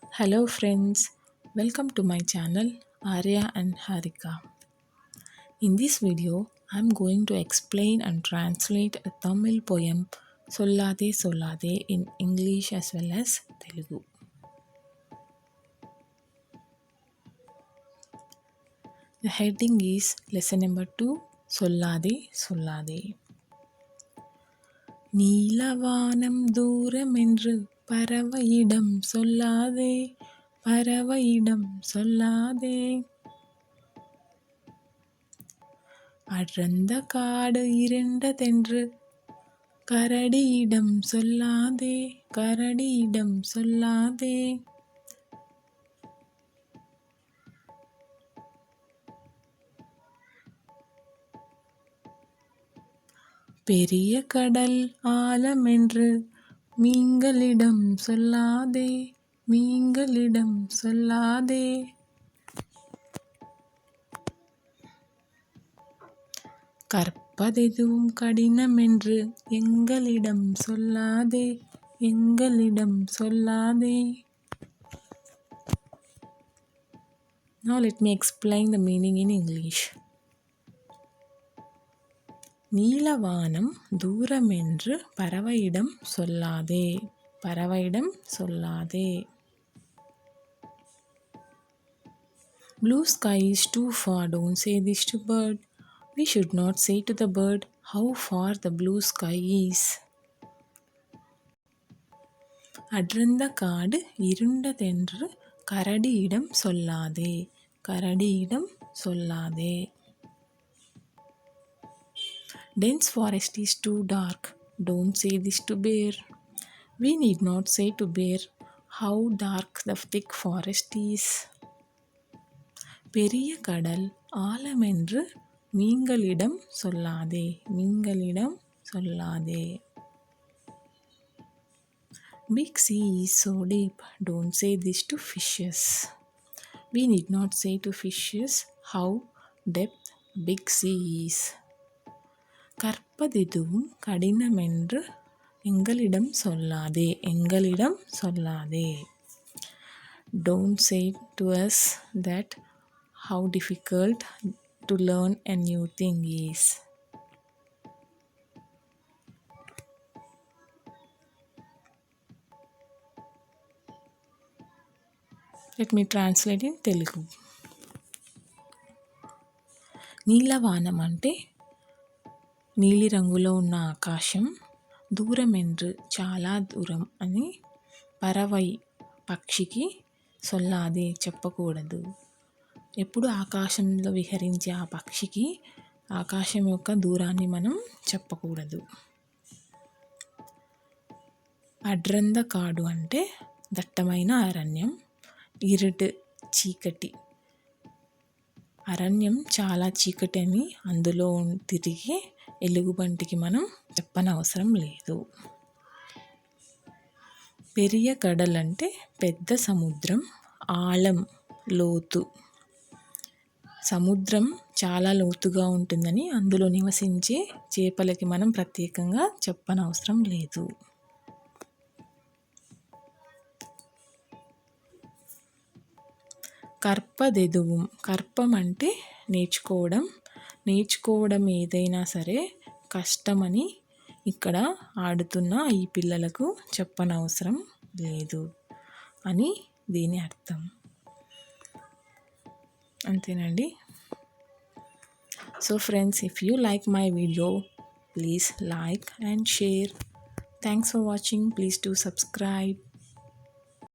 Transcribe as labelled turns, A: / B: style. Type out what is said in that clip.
A: Hello friends, welcome to my channel Arya and Harika. In this video, I am going to explain and translate a Tamil poem sollathe sollathe in English as well as Telugu. The heading is lesson number 2 sollathe sollathe. Neelavanam தூரமென்று பறவையிடம் சொல்லாதே பறவையிடம் சொல்லாதே அடர்ந்த காடு இருண்டதென்று கரடியிடம் சொல்லாதே கரடியிடம் சொல்லாதே பெரிய கடல் ஆழமென்று மீன்களிடம் சொல்லாதே மீன்களிடம் சொல்லாதே கற்பதெதுவும் கடினமென்று எங்களிடம் சொல்லாதே எங்களிடம் சொல்லாதே. Now let me explain the meaning in English. Neelavanam தூரமென்று பறவையிடம் சொல்லாதே பறவையிடம் சொல்லாதே. Blue sky is too far, don't say this to bird. We should not say to the bird how far the blue sky is. அடர்ந்த காடு இருண்டதென்று கரடியிடம் சொல்லாதே கரடியிடம் சொல்லாதே. Dense forest is too dark, don't say this to bear. We need not say to bear how dark the thick forest is. பெரிய கடல் ஆழமென்று மீன்களிடம் சொல்லாதே மீன்களிடம் சொல்லாதே. Big sea is so deep, don't say this to fishes. We need not say to fishes how deep big sea is. கற்பதெதுவும் கடினமென்று எங்களிடம் சொல்லாதே எங்களிடம் சொல்லாதே. Don't say to us that how difficult to learn a new thing is. Let me translate in Telugu. నీలవానం అంటే నీలిరంగులో ఉన్న ఆకాశం, దూరమెండ్రు చాలా దూరం అని, పరవై పక్షికి, సొల్లాదే చెప్పకూడదు. ఎప్పుడు ఆకాశంలో విహరించే ఆ పక్షికి ఆకాశం యొక్క దూరాన్ని మనం చెప్పకూడదు. అడ్రంద కాడు అంటే దట్టమైన అరణ్యం, ఇరుటు చీకటి, అరణ్యం చాలా చీకటి అని అందులో తిరిగి ఎలుగుబంటికి మనం చెప్పనవసరం లేదు. పెరియ కడల్ అంటే పెద్ద సముద్రం, ఆళం లోతు, సముద్రం చాలా లోతుగా ఉంటుందని అందులో నివసించే చేపలకి మనం ప్రత్యేకంగా చెప్పనవసరం లేదు. కర్పదెదువం, కర్పం అంటే నేర్చుకోవడం, నేర్చుకోవడం ఏదైనా సరే కష్టమని ఇక్కడ ఆడుతున్న ఈ పిల్లలకు చెప్పనవసరం లేదు అని దీని అర్థం. అంతేనండి. So friends, if you like my video, please like and share. Thanks for watching. Please to subscribe.